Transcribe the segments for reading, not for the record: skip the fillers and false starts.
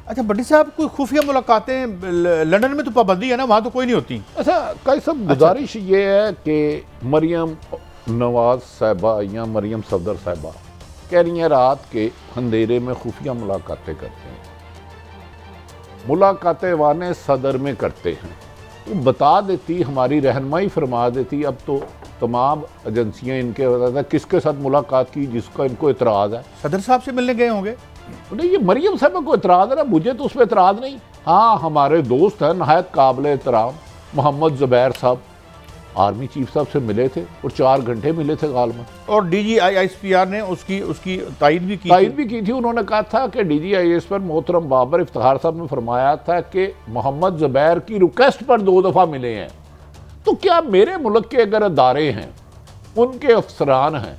अच्छा भट्टी साहब, कोई खुफिया मुलाकातें लंदन में तो पाबंदी है ना, वहाँ तो कोई नहीं होती। अच्छा कई सब गुजारिश ये है कि मरियम नवाज साहिबा या मरियम सफदर साहिबा कह रही हैं रात के अंधेरे में खुफिया मुलाकातें करते हैं, मुलाकातें वाने सदर में करते हैं। वो बता देती, हमारी रहनुमाई फरमा देती, अब तो तमाम एजेंसियां इनके बताता किसके साथ मुलाकात की जिसका इनको इतराज़ है। सदर साहब से मिलने गए होंगे? नहीं, ये मरियम साहब को इतराज़ है ना, मुझे तो उस पर इतराज़ नहीं। हाँ, हमारे दोस्त हैं नहायत काबिल एहतराम मोहम्मद ज़ुबैर साहब, आर्मी चीफ साहब से मिले थे और 4 घंटे मिले थे गालमन। और DGISPR ने उसकी तायद भी की थी। उन्होंने कहा था कि DGIS पर मोहतरम बाबर इफ्तिखार साहब ने फरमाया था कि मोहम्मद ज़ुबैर की रिक्वेस्ट पर 2 दफ़ा मिले हैं। तो क्या मेरे मुल्क के अगर अदारे हैं, उनके अफसरान हैं,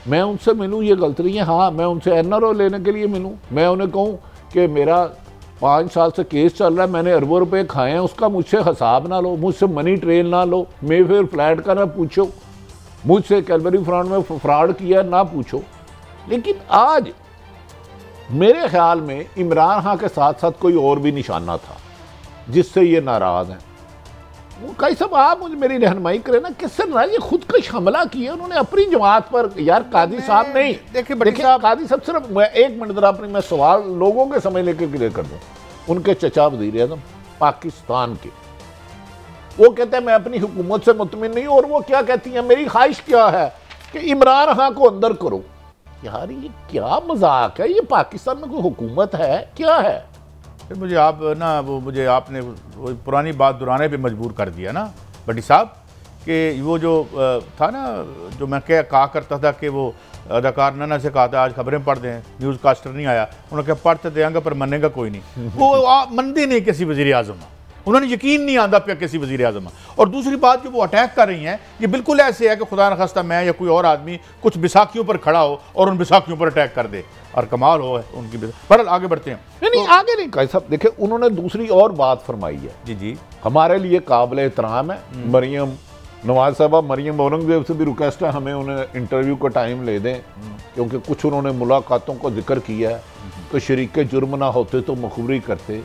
मैं उनसे मिलूँ ये गलत नहीं है? हाँ, मैं उनसे NRO लेने के लिए मिलूँ, मैं उन्हें कहूँ कि मेरा 5 साल से केस चल रहा है, मैंने अरबों रुपए खाए हैं, उसका मुझसे हिसाब ना लो, मुझसे मनी ट्रेल ना लो, मैं फिर फ्लैट का ना पूछो, मुझसे कैलवरी फ्रंट में फ्रॉड किया ना पूछो। लेकिन आज मेरे ख्याल में इमरान खान के साथ साथ कोई और भी निशाना था जिससे ये नाराज़ हैं। कई सब आप मुझे मेरी रहनुमाई करें ना, किससे ना ये खुदकश हमला किया उन्होंने अपनी जमात पर। यार कादी साहब नहीं, देखिए कादी साहब, सिर्फ 1 मिनट जरा अपनी मैं सवाल लोगों के समझ लेकर क्लियर कर दूं। उनके चचा वज़ीर आज़म पाकिस्तान के, वो कहते हैं मैं अपनी हुकूमत से मुतमिन नहीं, और वो क्या कहती हैं, मेरी ख्वाहिश क्या है कि इमरान खान को अंदर करो। यार ये क्या मजाक है, ये पाकिस्तान में कोई हुकूमत है क्या है? फिर मुझे आपने वो पुरानी बात दोहराने पे मजबूर कर दिया ना भट्टी साहब, कि वो जो था ना, जो मैं कहा करता था कि वो अदाकार नन्ना से कहा था आज खबरें पढ़ दें, न्यूज़ कास्टर नहीं आया, उन्होंने कहा पढ़ते देंगे पर मनेगा कोई नहीं। वो मनते नहीं किसी वज़ीर आज़म, उन्होंने यकीन नहीं आता पे किसी वज़ीर आज़म। और दूसरी बात जो वो अटैक कर रही हैं, ये बिल्कुल ऐसे है कि खुदा न खास्ता मैं या कोई और आदमी कुछ बैसाखियों पर खड़ा हो और उन बैसाखियों पर अटैक कर दे, और कमाल हो उनकी। पर आगे बढ़ते हैं। नहीं, आगे नहीं कह सब। देखिए उन्होंने दूसरी और बात फरमाई है, जी हमारे लिए काबिल एहतराम है मरियम नवाज साहबा, मरियम औरंगजेब से भी रिक्वेस्ट है हमें उन्हें इंटरव्यू का टाइम ले दें, क्योंकि कुछ उन्होंने मुलाकातों को जिक्र किया है तो शरीक जुर्म ना होते तो मखबरी करते।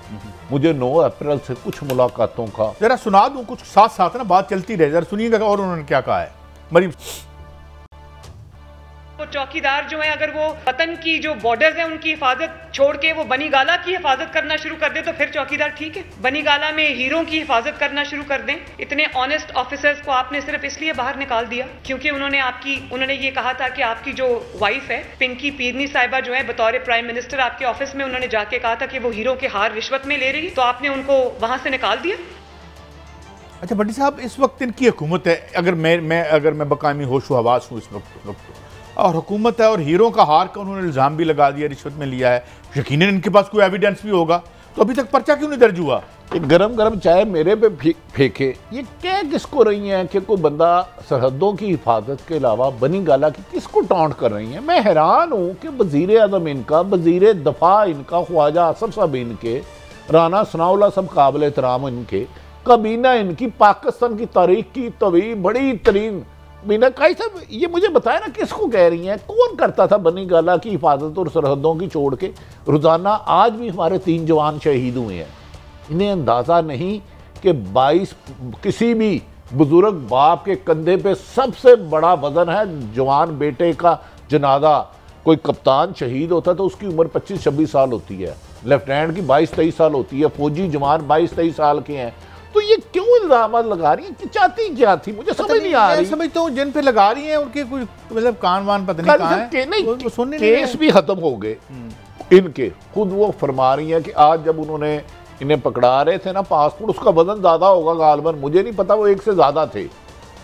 मुझे 9 अप्रैल से कुछ मुलाकातों का जरा सुना दूं, कुछ साथ साथ ना बात चलती रहे, जरा सुनिएगा और उन्होंने क्या कहा है। मरियम, तो चौकीदार जो है, अगर वो वतन की जो बॉर्डर्स है उनकी हिफाजत छोड़ के वो बनी गाला की हिफाजत करना शुरू कर दे तो फिर चौकीदार ठीक है। बनी गाला में हीरों की हिफाजत करना शुरू कर दें। इतने ऑनेस्ट ऑफिसर्स को आपने सिर्फ इसलिए बाहर निकाल दिया क्योंकि उन्होंने ये कहा था कि आपकी जो वाइफ है पिंकी पीरनी साहिबा जो है, बतौर प्राइम मिनिस्टर आपके ऑफिस में उन्होंने जाके कहा था कि वो हीरो के हार रिश्वत में ले रही है, तो आपने उनको वहां से निकाल दिया। अच्छा भट्टी साहब, इस वक्त इनकी हुकूमत है, अगर मैं बकामी होशो हवास हूँ इस वक्त, और हुकूमत है और हीरो का हार का उन्होंने इल्ज़ाम भी लगा दिया, रिश्वत में लिया है, यकीनन इनके पास कोई एविडेंस भी होगा, तो अभी तक पर्चा क्यों नहीं दर्ज हुआ? एक गरम गरम चाय मेरे पे फेंके, ये कह किसको रही हैं कि कोई बंदा सरहदों की हिफाजत के अलावा बनी गाला की किसको टॉन्ट कर रही हैं? मैं हैरान हूँ कि वज़ीर आज़म इनका, वज़ीर दफ़ा इनका, ख्वाजा आसफ साहब इनके, राना सनाउल्लाह सब काबिल एहतराम इनके, कबीना इनकी पाकिस्तान की तारीख की तवी बड़ी तरीन मीना काई साहब, ये मुझे बताया ना किसको कह रही हैं? कौन करता था बनी गाला की हिफाजत और सरहदों की छोड़ के? रोज़ाना आज भी हमारे 3 जवान शहीद हुए हैं। इन्हें अंदाज़ा नहीं कि 22 किसी भी बुजुर्ग बाप के कंधे पे सबसे बड़ा वजन है जवान बेटे का जनाजा। कोई कप्तान शहीद होता है तो उसकी उम्र 25-26 साल होती है, लेफ्टिनेंट की 22-23 साल होती है, फौजी जवान 22-23 साल के हैं। तो ये क्यों इल्जाम लगा रही है कि चाहती क्या थी? मुझे समझ नहीं आ रही। समझता हूँ जिन पे लगा रही हैं उनके कुछ मतलब कान वान पता नहीं कहाँ है, नहीं केस भी खत्म हो गए इनके। खुद वो फरमा रही है कि आज जब उन्होंने इन्हें पकड़ा रहे थे ना पासपोर्ट, उसका वजन ज़्यादा होगा गालबन, मुझे नहीं पता, वो 1 से ज़्यादा थे,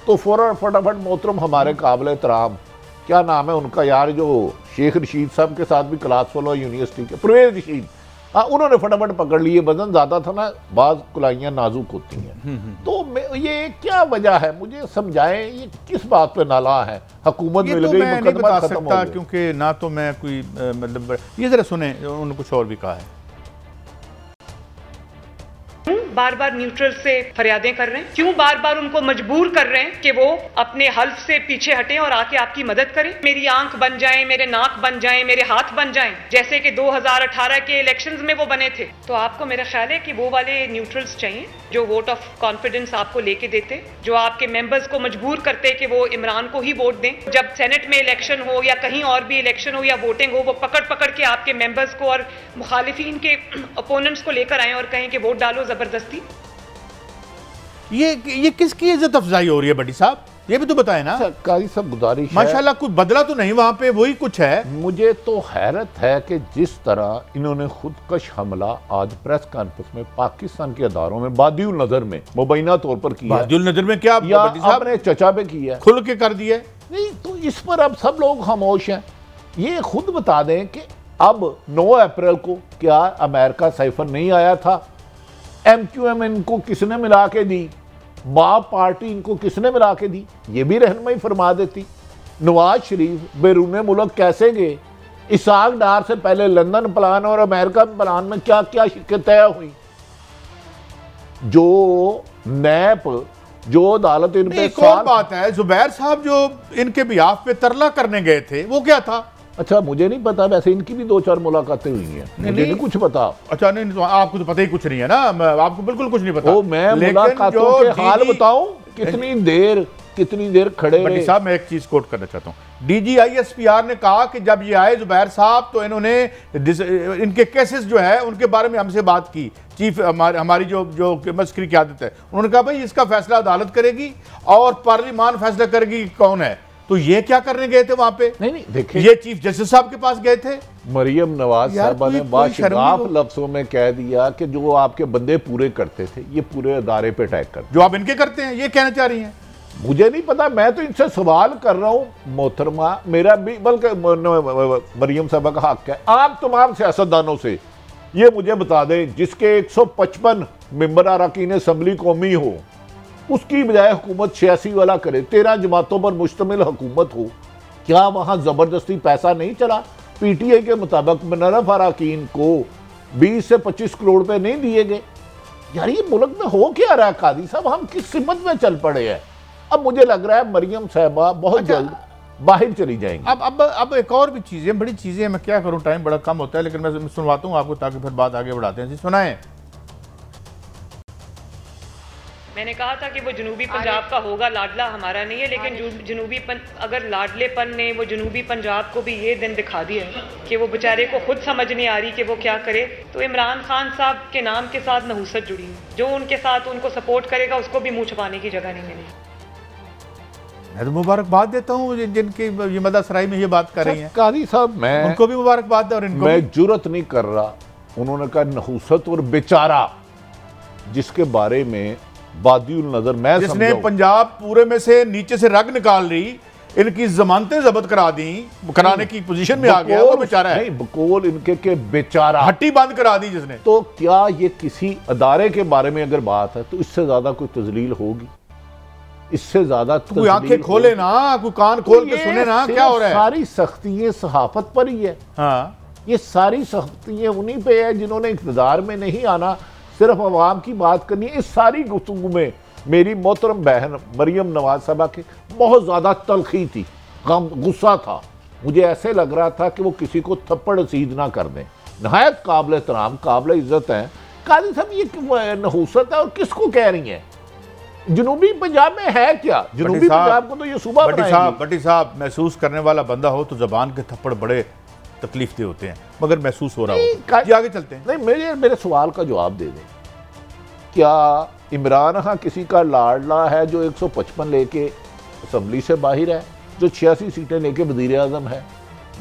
तो फौरन फटाफट मोहतरम हमारे काबिल एहतराम, क्या नाम है उनका यार, जो शेख रशीद साहब के साथ भी क्लास फेलो यूनिवर्सिटी के, परवेज रशीद, हाँ, उन्होंने फटाफट पकड़ लिए। वजन ज़्यादा था ना, बाज़ कुलाइयाँ नाजुक होती हैं। तो ये क्या वजह है, मुझे समझाएं, ये किस बात पे नाला है? हुकूमत मिल गई, मुकदमा खत्म हो गया। क्योंकि ना तो मैं कोई मतलब, ये ज़रा सुने, उन्होंने कुछ और भी कहा है। बार बार न्यूट्रल से फरियादें कर रहे हैं? क्यों बार बार उनको मजबूर कर रहे हैं कि वो अपने हल्फ से पीछे हटें और आके आपकी मदद करें? मेरी आंख बन जाए, मेरे नाक बन जाए, मेरे हाथ बन जाएं, जैसे कि 2018 के इलेक्शंस में वो बने थे। तो आपको मेरा ख्याल है कि वो वाले न्यूट्रल्स चाहिए जो वोट ऑफ कॉन्फिडेंस आपको लेके देते, जो आपके मेंबर्स को मजबूर करते कि वो इमरान को ही वोट दें। जब सेनेट में इलेक्शन हो या कहीं और भी इलेक्शन हो या वोटिंग हो, वो पकड़ पकड़ के आपके मेंबर्स को और मुखालिफिन के ओपोनेंट्स को लेकर आए और कहें कि वोट डालो जबरदस्ती। ये किसकी इज्जत अफजाई हो रही है बड़ी साहब? ये भी तो बताए ना। काजी साहब गुजारिश माशाल्लाह कुछ बदला तो नहीं वहां पे, वही कुछ है। मुझे तो हैरत है कि जिस तरह इन्होंने खुदकश हमला आज प्रेस कॉन्फ्रेंस में पाकिस्तान के अदारों में बादिउल नजर में मुबैना तौर पर किया, बादिउल नजर में क्या या आपने चचा पे किया, खुल के कर दिया नहीं, तो इस पर अब सब लोग खामोश हैं। ये खुद बता दें कि अब 9 अप्रैल को क्या अमेरिका साइफर नहीं आया था? MQM इनको किसने मिला के दी? बाप पार्टी इनको किसने मिला के दी? ये भी रहनुमाई फरमा देती। नवाज शरीफ बैरून मुल्क कैसे गए? इसाक डार से पहले लंदन प्लान और अमेरिका प्लान में क्या क्या शिकायतें हुई? जो नैप जो अदालत इन पे एक और बात है, जुबैर साहब जो इनके बिहाफ पे तरला करने गए थे वो क्या था? अच्छा मुझे नहीं पता, वैसे इनकी भी 2-4 मुलाकातें हुई हैं, मुझे नहीं कुछ पता। अच्छा नहीं तो आपको तो पता ही कुछ नहीं है ना, आपको बिल्कुल कुछ नहीं पता। ओ, मैं मुलाकातों के हाल बताऊं, कितनी देर खड़े रहे। साहब मैं एक चीज कोट करना चाहता हूं। DGISPR ने कहा कि जब ये आए जुबैर साहब तो इन्होंने इनके केसेस जो है उनके बारे में हमसे बात की। चीफ हमारी जो मस्करी की आदत है, उन्होंने कहा भाई इसका फैसला अदालत करेगी और पार्लिमान फैसला करेगी कौन है। तो ये क्या करने गए थे वहां पे? नहीं देखिए, ये चीफ जस्टिस साहब के पास गए थे। मरियम नवाज साहबा ने बाशर्माफ लफ्जों में कह दिया कि जो आपके बंदे पूरे करते थे ये पूरे अदारे पे अटैक करते, जो आप इनके करते हैं, ये कहना चाह रही हैं। मुझे नहीं पता, मैं तो इनसे सवाल कर रहा हूं मोहतरमा, मेरा भी बल्कि मरियम साहबा का हक है। आप तमाम सियासतदानों से ये मुझे बता दें जिसके 155 मेंबर अरकान असम्बली कौमी हो, उसकी बजाय हुकूमत 86 वाला करे, 13 जमातों पर मुश्तमिल हुकूमत हो, क्या वहां जबरदस्ती पैसा नहीं चला? PTI के मुताबिक मुनर्रफ अरकान को 20 से 25 करोड़ रुपए नहीं दिए गए। यार ये मुल्क में हो क्या रहा है कादी साहब? हम किस सिमत में चल पड़े हैं? अब मुझे लग रहा है मरियम साहबा बहुत जल्द बाहर चली जाएंगी। अब एक और भी चीजें, बड़ी चीजें, मैं क्या करूं, टाइम बड़ा कम होता है, लेकिन मैं सुनवाता हूं आपको ताकि फिर बात आगे बढ़ाते हैं। जी सुनाएं। मैंने कहा था कि वो जनूबी पंजाब का होगा, लाडला हमारा नहीं है, लेकिन अगर लाडलेपन ने वो जनूबी पंजाब को भी ये दिन दिखा दिया है कि वो बेचारे को खुद समझ नहीं आ रही कि वो क्या करे, तो इमरान खान साहब के नाम के साथ नहुसत जुड़ी है। जो उनके साथ उनको सपोर्ट करेगा उसको भी मुंह छुपाने की जगह नहीं मिलेगी। मैं तो मुबारकबाद देता हूँ जिनकी ये मदरसराई में ये बात कर रही हैं। कादी साहब मैं उनको भी मुबारकबाद और इनको मैं जुर्रत नहीं कर रहा। उन्होंने कहा नहुसत और बेचारा, जिसके बारे में बादिउल नजर मैं जिसने पंजाब पूरे में से नीचे से रग निकाल रही, इनकी जमानतें जब्त करा दी, कराने की पोजीशन में आ गया, वो बेचारा है। बकौल इनके के बेचारा, हट्टी बंद करा दी जिसने। तो क्या ये किसी अदारे के बारे में अगर बात है तो इससे ज्यादा कोई तजलील होगी? इससे ज्यादा कोई आंखें खोले ना, कोई कान खोल के सुने ना क्या हो रहा है। सारी सख्तियां सहाफत पर ही है। हाँ, ये सारी सख्तियां उन्हीं पे है जिन्होंने इक़्तिदार में नहीं आना, सिर्फ अवाम की बात करनी है। इस सारी गुफ्तगू में मेरी मोहतरम बहन मरियम नवाज साहबा की बहुत ज़्यादा तलखी थी, गम, गुस्सा था। मुझे ऐसे लग रहा था कि वो किसी को थप्पड़ रसीद ना कर दें। नहायत काबिल एहतराम, काबिल इज्जत है। काजी साहब ये नहुसत है और किसको कह रही हैं? जनूबी पंजाब में है क्या? जनूबी पंजाब को तो ये सूबा बनाएंगी। भट्टी साहब, महसूस करने वाला बंदा हो तो जबान के थप्पड़ बड़े तकलीफ दे होते हैं, मगर महसूस हो रहा हो। जी आगे चलते हैं। नहीं, मेरे सवाल का जवाब दे दें। क्या इमरान खान किसी का लाडला है जो 155 लेके असम्बली से बाहर है, जो 86 सीटें लेके वज़ीर आज़म है?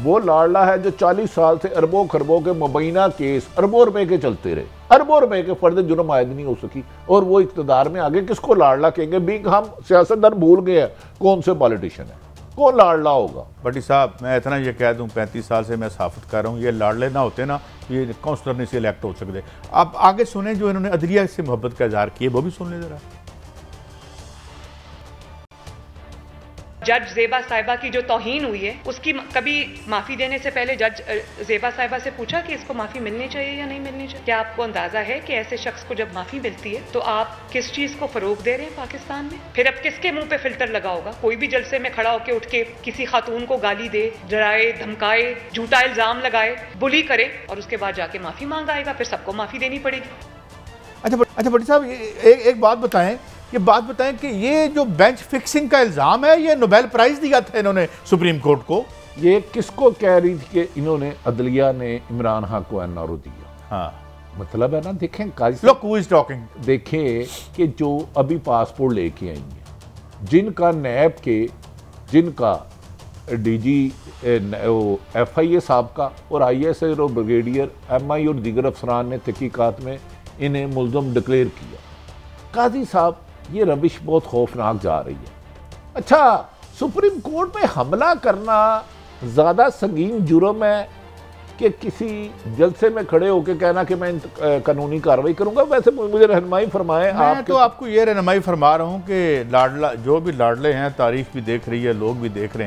वो लाडला है जो 40 साल से अरबों खरबों के मुबैना केस अरबों रुपए के चलते रहे, अरबों रुपए के फर्द जुर्म आयद नहीं हो सकी, और वो इक़्तिदार में आगे किसको लाडला कहेंगे? बिग हम सियासतदान भूल गए हैं कौन से पॉलिटिशियन है, कौन लाडला होगा? भट्टी साहब मैं इतना ये कह दूं, 35 साल से मैं सहाफ़त कर रहा हूँ, ये लाडले ना होते ना ये काउंसलर नहीं से इलेक्ट हो सकते। आप आगे सुने जो इन्होंने अदलिया से मोहब्बत का इजहार किया, वो भी सुन ले जरा। जज जेबा साहिबा की जो तौहीन हुई है उसकी कभी माफी देने से पहले जज जेबा साहिबा से पूछा कि इसको माफी मिलनी चाहिए या नहीं मिलनी चाहिए? क्या आपको अंदाजा है कि ऐसे शख्स को जब माफी मिलती है तो आप किस चीज को फरोग दे रहे हैं पाकिस्तान में? फिर अब किसके मुंह पे फिल्टर लगा होगा? कोई भी जलसे में खड़ा होकर उठ के किसी खातून को गाली दे, डराए, धमकाए, झूठा इल्जाम लगाए, बुली करे और उसके बाद जाके माफी मांग आएगा, फिर सबको माफी देनी पड़ेगी। अच्छा भट्टी साहब, एक बात बताएं कि ये जो बेंच फिक्सिंग का इल्ज़ाम है, ये नोबेल प्राइज़ दिया था इन्होंने सुप्रीम कोर्ट को। ये किसको कह रही थी कि इन्होंने अदलिया ने इमरान खान को एनआरओ दिया? हाँ, मतलब है ना, देखें काजी Look who is talking। देखें कि जो अभी पासपोर्ट लेके आई हैं, जिनका नैब के, जिनका डीजी FIA साहब का और ISR और ब्रिगेडियर MI और दीगर अफसरान ने तहकीकात में इन्हें मुल्ज़म डिक्लेयर किया। काजी साहब, ये रविश बहुत खौफनाक जा रही है। अच्छा, सुप्रीम कोर्ट पे हमला करना ज़्यादा संगीन जुर्म है कि किसी जलसे में खड़े होकर कहना कि मैं कानूनी कार्रवाई करूंगा? वैसे मुझे रहनुमाई फरमाएं। मैं तो आपको ये रहनुमाई फरमा रहा हूँ कि लाडला जो भी लाडले हैं, तारीफ भी देख रही है, लोग भी देख रहे हैं।